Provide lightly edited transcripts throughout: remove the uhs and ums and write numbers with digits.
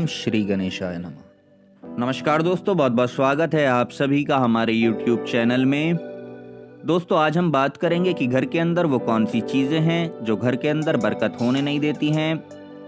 श्री गणेशाय नमः। नमस्कार दोस्तों, बहुत बहुत स्वागत है आप सभी का हमारे YouTube चैनल में। दोस्तों, आज हम बात करेंगे कि घर के अंदर वो कौन सी चीज़ें हैं जो घर के अंदर बरकत होने नहीं देती हैं।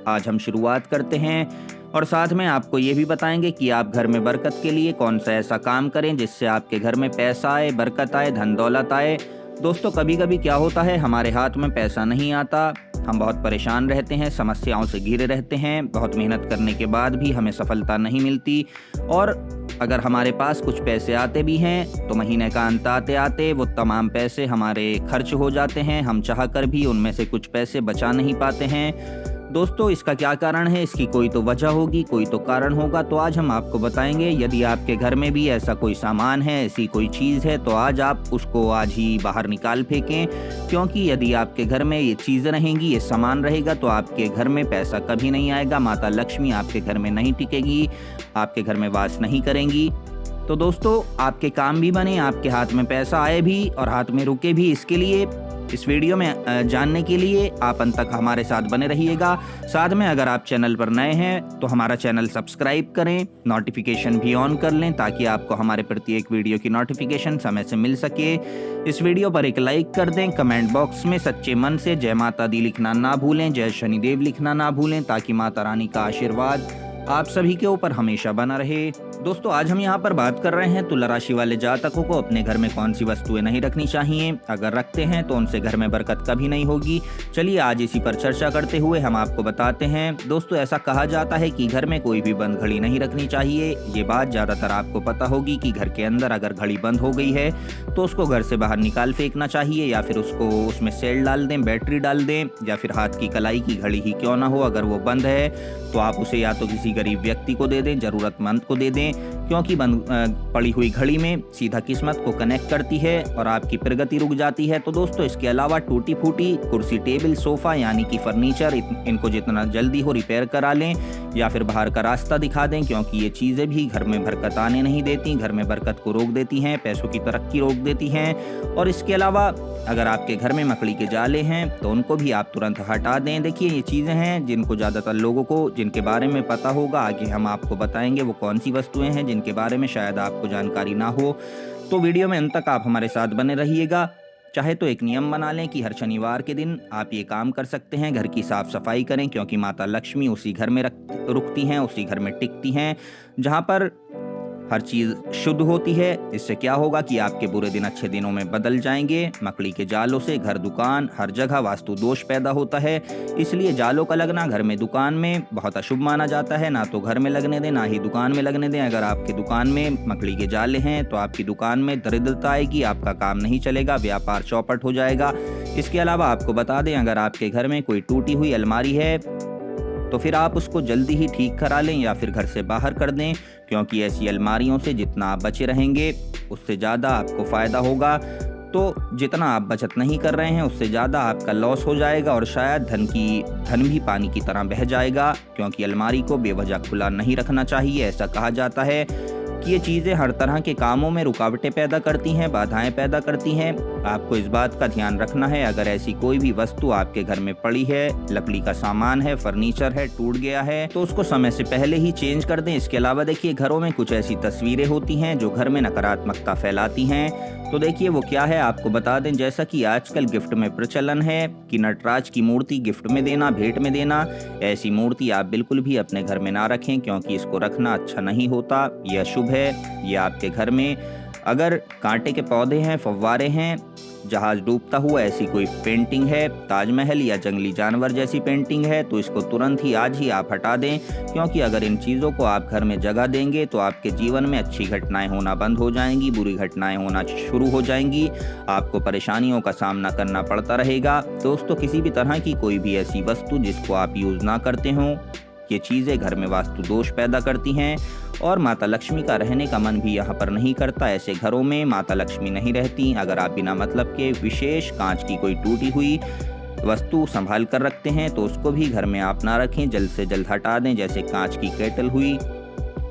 आज हम शुरुआत करते हैं और साथ में आपको ये भी बताएंगे कि आप घर में बरकत के लिए कौन सा ऐसा काम करें जिससे आपके घर में पैसा आए, बरकत आए, धन दौलत आए। दोस्तों, कभी कभी क्या होता है, हमारे हाथ में पैसा नहीं आता, हम बहुत परेशान रहते हैं, समस्याओं से घिरे रहते हैं, बहुत मेहनत करने के बाद भी हमें सफलता नहीं मिलती। और अगर हमारे पास कुछ पैसे आते भी हैं तो महीने का अंत आते आते वो तमाम पैसे हमारे खर्च हो जाते हैं। हम चाहकर भी उनमें से कुछ पैसे बचा नहीं पाते हैं। दोस्तों, इसका क्या कारण है? इसकी कोई तो वजह होगी, कोई तो कारण होगा। तो आज हम आपको बताएंगे। यदि आपके घर में भी ऐसा कोई सामान है, ऐसी कोई चीज़ है, तो आज आप उसको आज ही बाहर निकाल फेंकें, क्योंकि यदि आपके घर में ये चीज़ रहेंगी, ये सामान रहेगा, तो आपके घर में पैसा कभी नहीं आएगा। माता लक्ष्मी आपके घर में नहीं टिकेगी, आपके घर में वास नहीं करेंगी। तो दोस्तों, आपके काम भी बने, आपके हाथ में पैसा आए भी और हाथ में रुके भी, इसके लिए इस वीडियो में जानने के लिए आप अंत तक हमारे साथ बने रहिएगा। साथ में अगर आप चैनल पर नए हैं तो हमारा चैनल सब्सक्राइब करें, नोटिफिकेशन भी ऑन कर लें ताकि आपको हमारे प्रत्येक वीडियो की नोटिफिकेशन समय से मिल सके। इस वीडियो पर एक लाइक कर दें, कमेंट बॉक्स में सच्चे मन से जय माता दी लिखना ना भूलें, जय शनिदेव लिखना ना भूलें, ताकि माता रानी का आशीर्वाद आप सभी के ऊपर हमेशा बना रहे। दोस्तों, आज हम यहाँ पर बात कर रहे हैं तुला राशि वाले जातकों को अपने घर में कौन सी वस्तुएं नहीं रखनी चाहिए। अगर रखते हैं तो उनसे घर में बरकत कभी नहीं होगी। चलिए आज इसी पर चर्चा करते हुए हम आपको बताते हैं। दोस्तों, ऐसा कहा जाता है कि घर में कोई भी बंद घड़ी नहीं रखनी चाहिए। ये बात ज्यादातर आपको पता होगी कि घर के अंदर अगर घड़ी बंद हो गई है तो उसको घर से बाहर निकाल फेंकना चाहिए, या फिर उसको उसमें सेल डाल दें, बैटरी डाल दें, या फिर हाथ की कलाई की घड़ी ही क्यों ना हो, अगर वो बंद है तो आप उसे या तो किसी गरीब व्यक्ति को दे दें, जरूरतमंद को दे दें, क्योंकि बंद पड़ी हुई घड़ी में सीधा किस्मत को कनेक्ट करती है और आपकी प्रगति रुक जाती है। तो दोस्तों, इसके अलावा टूटी फूटी कुर्सी, टेबल, सोफा यानी कि फर्नीचर, इनको जितना जल्दी हो रिपेयर करा लें या फिर बाहर का रास्ता दिखा दें, क्योंकि ये चीज़ें भी घर में बरकत आने नहीं देती, घर में बरकत को रोक देती हैं, पैसों की तरक्की रोक देती हैं। और इसके अलावा अगर आपके घर में मकड़ी के जाले हैं तो उनको भी आप तुरंत हटा दें। देखिए, ये चीज़ें हैं जिनको ज़्यादातर लोगों को जिनके बारे में पता होगा, आगे हम आपको बताएंगे वो कौन सी वस्तुएं हैं जिनके बारे में शायद आपको जानकारी ना हो। तो वीडियो में अंत तक आप हमारे साथ बने रहिएगा। चाहे तो एक नियम बना लें कि हर शनिवार के दिन आप ये काम कर सकते हैं, घर की साफ सफाई करें, क्योंकि माता लक्ष्मी उसी घर में रुकती हैं, उसी घर में टिकती हैं जहाँ पर हर चीज़ शुद्ध होती है। इससे क्या होगा कि आपके बुरे दिन अच्छे दिनों में बदल जाएंगे। मकड़ी के जालों से घर, दुकान, हर जगह वास्तु दोष पैदा होता है, इसलिए जालों का लगना घर में, दुकान में बहुत अशुभ माना जाता है। ना तो घर में लगने दें, ना ही दुकान में लगने दें। अगर आपकी दुकान में मकड़ी के जाले हैं तो आपकी दुकान में दरिद्रता आएगी, आपका काम नहीं चलेगा, व्यापार चौपट हो जाएगा। इसके अलावा आपको बता दें, अगर आपके घर में कोई टूटी हुई अलमारी है तो फिर आप उसको जल्दी ही ठीक करा लें या फिर घर से बाहर कर दें, क्योंकि ऐसी अलमारियों से जितना आप बचे रहेंगे उससे ज़्यादा आपको फ़ायदा होगा। तो जितना आप बचत नहीं कर रहे हैं उससे ज़्यादा आपका लॉस हो जाएगा और शायद धन भी पानी की तरह बह जाएगा, क्योंकि अलमारी को बेवजह खुला नहीं रखना चाहिए। ऐसा कहा जाता है कि ये चीज़ें हर तरह के कामों में रुकावटें पैदा करती हैं, बाधाएं पैदा करती हैं। आपको इस बात का ध्यान रखना है, अगर ऐसी कोई भी वस्तु आपके घर में पड़ी है, लकड़ी का सामान है, फर्नीचर है, टूट गया है, तो उसको समय से पहले ही चेंज कर दें। इसके अलावा देखिए, घरों में कुछ ऐसी तस्वीरें होती हैं जो घर में नकारात्मकता फैलाती हैं। तो देखिए वो क्या है, आपको बता दें। जैसा कि आजकल गिफ्ट में प्रचलन है कि नटराज की मूर्ति गिफ्ट में देना, भेंट में देना, ऐसी मूर्ति आप बिल्कुल भी अपने घर में ना रखें, क्योंकि इसको रखना अच्छा नहीं होता, यह अशुभ है। ये आपके घर में अगर कांटे के पौधे हैं, फव्वारे हैं, जहाज डूबता हुआ ऐसी कोई पेंटिंग है, ताजमहल या जंगली जानवर जैसी पेंटिंग है, तो इसको तुरंत ही आज ही आप हटा दें, क्योंकि अगर इन चीज़ों को आप घर में जगह देंगे तो आपके जीवन में अच्छी घटनाएं होना बंद हो जाएंगी, बुरी घटनाएं होना शुरू हो जाएंगी, आपको परेशानियों का सामना करना पड़ता रहेगा। दोस्तों, किसी भी तरह की कोई भी ऐसी वस्तु जिसको आप यूज़ ना करते हों, ये चीज़ें घर में वास्तु दोष पैदा करती हैं और माता लक्ष्मी का रहने का मन भी यहाँ पर नहीं करता। ऐसे घरों में माता लक्ष्मी नहीं रहती। अगर आप बिना मतलब के विशेष कांच की कोई टूटी हुई वस्तु संभाल कर रखते हैं तो उसको भी घर में आप ना रखें, जल्द से जल्द हटा दें। जैसे कांच की केटल हुई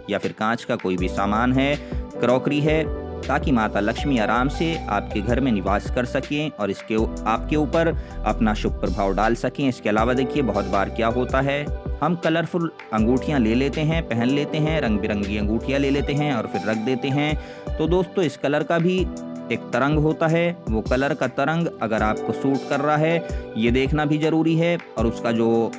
या फिर कांच का कोई भी सामान है, क्रॉकरी है, ताकि माता लक्ष्मी आराम से आपके घर में निवास कर सकें और इसके आपके ऊपर अपना शुभ प्रभाव डाल सकें। इसके अलावा देखिए, बहुत बार क्या होता है, हम कलरफुल अंगूठियां ले लेते हैं, पहन लेते हैं, रंग बिरंगी अंगूठियां ले लेते हैं और फिर रख देते हैं। तो दोस्तों इस कलर का भी एक तरंग होता है, वो कलर का तरंग अगर आपको सूट कर रहा है ये देखना भी ज़रूरी है, और उसका जो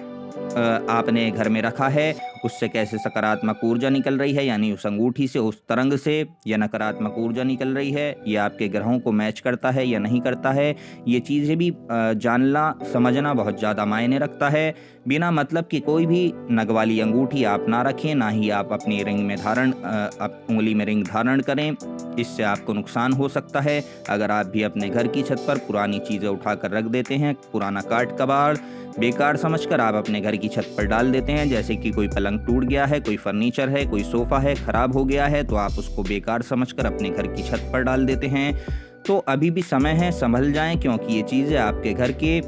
आपने घर में रखा है उससे कैसे सकारात्मक ऊर्जा निकल रही है, यानी उस अंगूठी से, उस तरंग से या नकारात्मक ऊर्जा निकल रही है, ये आपके ग्रहों को मैच करता है या नहीं करता है। ये चीज़ें भी जानना समझना बहुत ज़्यादा मायने रखता है। बिना मतलब की कोई भी नग वाली अंगूठी आप ना रखें, ना ही आप अपनी रिंग में उंगली में रिंग धारण करें, इससे आपको नुकसान हो सकता है। अगर आप भी अपने घर की छत पर पुरानी चीज़ें उठाकर रख देते हैं, पुराना काट कबाड़ बेकार समझकर आप अपने घर की छत पर डाल देते हैं, जैसे कि कोई पलंग टूट गया है, कोई फर्नीचर है, कोई सोफ़ा है खराब हो गया है, तो आप उसको बेकार समझकर अपने घर की छत पर डाल देते हैं। तो अभी भी समय है, संभल जाएं, क्योंकि ये चीज़ें आपके घर के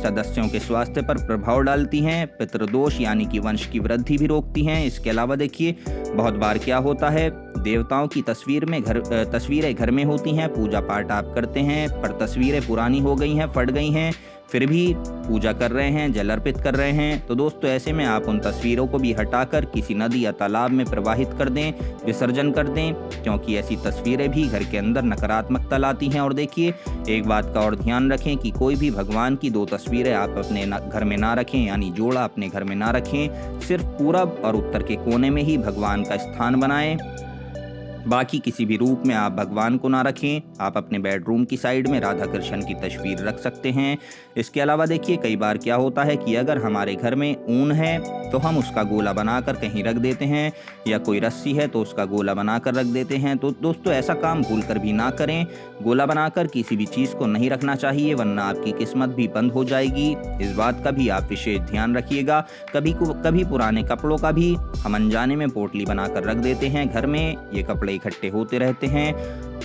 सदस्यों के स्वास्थ्य पर प्रभाव डालती हैं, पितृदोष यानी कि वंश की वृद्धि भी रोकती हैं। इसके अलावा देखिए बहुत बार क्या होता है, देवताओं की तस्वीरें घर में होती हैं, पूजा पाठ आप करते हैं, पर तस्वीरें पुरानी हो गई हैं, फट गई हैं, फिर भी पूजा कर रहे हैं, जल अर्पित कर रहे हैं। तो दोस्तों ऐसे में आप उन तस्वीरों को भी हटाकर किसी नदी या तालाब में प्रवाहित कर दें, विसर्जन कर दें, क्योंकि ऐसी तस्वीरें भी घर के अंदर नकारात्मकता लाती हैं। और देखिए एक बात का और ध्यान रखें कि कोई भी भगवान की 2 तस्वीरें आप अपने घर में ना रखें, यानी जोड़ा अपने घर में ना रखें। सिर्फ पूरब और उत्तर के कोने में ही भगवान का स्थान बनाएं, बाकी किसी भी रूप में आप भगवान को ना रखें। आप अपने बेडरूम की साइड में राधा कृष्ण की तस्वीर रख सकते हैं। इसके अलावा देखिए कई बार क्या होता है कि अगर हमारे घर में ऊन है तो हम उसका गोला बनाकर कहीं रख देते हैं, या कोई रस्सी है तो उसका गोला बनाकर रख देते हैं। तो दोस्तों ऐसा काम भूलकर भी ना करें। गोला बनाकर किसी भी चीज़ को नहीं रखना चाहिए, वरना आपकी किस्मत भी बंद हो जाएगी। इस बात का भी आप विशेष ध्यान रखिएगा। कभी पुराने कपड़ों का भी हम अनजाने में पोटली बनाकर रख देते हैं घर में, ये कपड़े इकट्ठे होते रहते हैं।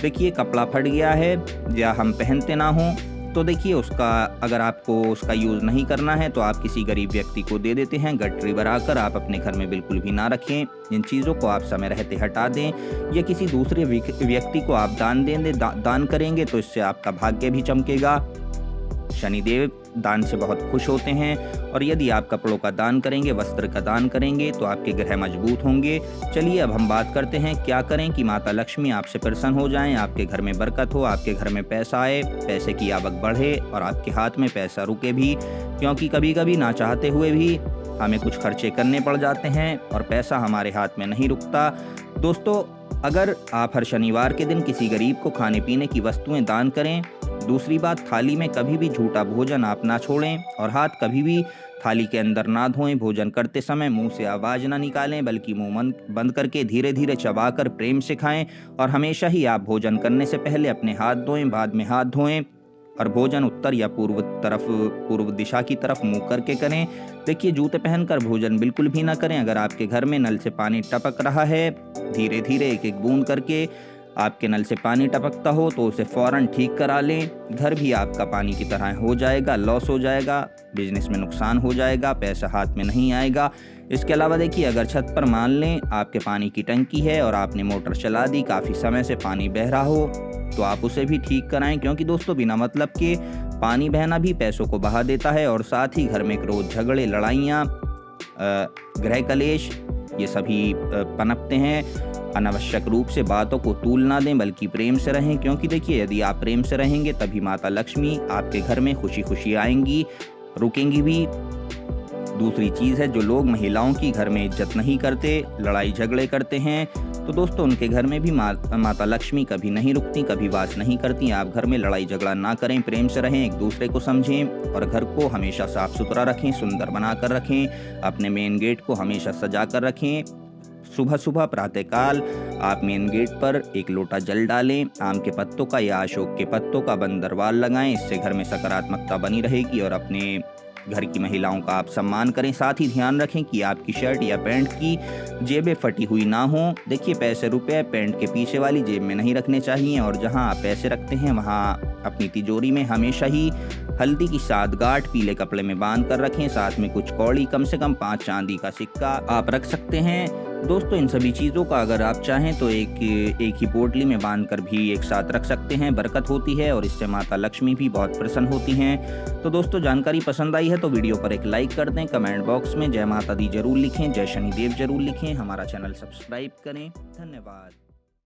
देखिए कपड़ा फट गया है या हम पहनते ना हो, तो देखिए अगर आपको उसका यूज़ नहीं करना है तो आप किसी गरीब व्यक्ति को दे देते हैं। गठरी भराकर आप अपने घर में बिल्कुल भी ना रखें। इन चीज़ों को आप समय रहते हटा दें, या किसी दूसरे व्यक्ति को आप दान करेंगे तो इससे आपका भाग्य भी चमकेगा। शनिदेव दान से बहुत खुश होते हैं, और यदि आप कपड़ों का दान करेंगे, वस्त्र का दान करेंगे, तो आपके ग्रह मजबूत होंगे। चलिए अब हम बात करते हैं क्या करें कि माता लक्ष्मी आपसे प्रसन्न हो जाएं, आपके घर में बरकत हो, आपके घर में पैसा आए, पैसे की आवक बढ़े और आपके हाथ में पैसा रुके भी, क्योंकि कभी कभी ना चाहते हुए भी हमें कुछ खर्चे करने पड़ जाते हैं और पैसा हमारे हाथ में नहीं रुकता। दोस्तों अगर आप हर शनिवार के दिन किसी गरीब को खाने पीने की वस्तुएं दान करें। दूसरी बात, थाली में कभी भी झूठा भोजन आप ना छोड़ें, और हाथ कभी भी थाली के अंदर ना धोएं। भोजन करते समय मुंह से आवाज़ ना निकालें, बल्कि मुंह बंद करके धीरे धीरे चबाकर प्रेम से खाएं। और हमेशा ही आप भोजन करने से पहले अपने हाथ धोएं, बाद में हाथ धोएं, और भोजन उत्तर या पूर्व दिशा की तरफ मुंह करके करें। देखिए जूते पहनकर भोजन बिल्कुल भी ना करें। अगर आपके घर में नल से पानी टपक रहा है, धीरे धीरे एक एक बूंद करके आपके नल से पानी टपकता हो तो उसे फ़ौरन ठीक करा लें। घर भी आपका पानी की तरह हो जाएगा, लॉस हो जाएगा, बिजनेस में नुकसान हो जाएगा, पैसा हाथ में नहीं आएगा। इसके अलावा देखिए अगर छत पर मान लें आपके पानी की टंकी है और आपने मोटर चला दी, काफ़ी समय से पानी बह रहा हो, तो आप उसे भी ठीक कराएं, क्योंकि दोस्तों बिना मतलब के पानी बहना भी पैसों को बहा देता है, और साथ ही घर में क्रोध, झगड़े, लड़ाइयाँ, गृह कलेश ये सभी पनपते हैं। अनावश्यक रूप से बातों को तूल ना दें, बल्कि प्रेम से रहें, क्योंकि देखिए यदि आप प्रेम से रहेंगे तभी माता लक्ष्मी आपके घर में खुशी खुशी आएंगी, रुकेंगी भी। दूसरी चीज़ है, जो लोग महिलाओं की घर में इज्जत नहीं करते, लड़ाई झगड़े करते हैं, तो दोस्तों उनके घर में भी माता लक्ष्मी कभी नहीं रुकती, कभी वास नहीं करती। आप घर में लड़ाई झगड़ा ना करें, प्रेम से रहें, एक दूसरे को समझें, और घर को हमेशा साफ सुथरा रखें, सुंदर बना कर रखें। अपने मेन गेट को हमेशा सजा कर रखें। सुबह सुबह प्रातःकाल आप मेन गेट पर एक लोटा जल डालें, आम के पत्तों का या अशोक के पत्तों का बंद दरवार लगाएं। इससे घर में सकारात्मकता बनी रहेगी और अपने घर की महिलाओं का आप सम्मान करें। साथ ही ध्यान रखें कि आपकी शर्ट या पैंट की जेबें फटी हुई ना हो। देखिए पैसे रुपए पैंट के पीछे वाली जेब में नहीं रखने चाहिए, और जहां आप पैसे रखते हैं वहां अपनी तिजोरी में हमेशा ही हल्दी की 7 गांठ पीले कपड़े में बांध कर रखें। साथ में कुछ कौड़ी, कम से कम 5 चांदी का सिक्का आप रख सकते हैं। दोस्तों इन सभी चीज़ों का अगर आप चाहें तो एक ही पोटली में बांध कर भी एक साथ रख सकते हैं, बरकत होती है और इससे माता लक्ष्मी भी बहुत प्रसन्न होती हैं। तो दोस्तों जानकारी पसंद आई है तो वीडियो पर एक लाइक कर दें, कमेंट बॉक्स में जय माता दी जरूर लिखें, जय शनिदेव जरूर लिखें, हमारा चैनल सब्सक्राइब करें। धन्यवाद।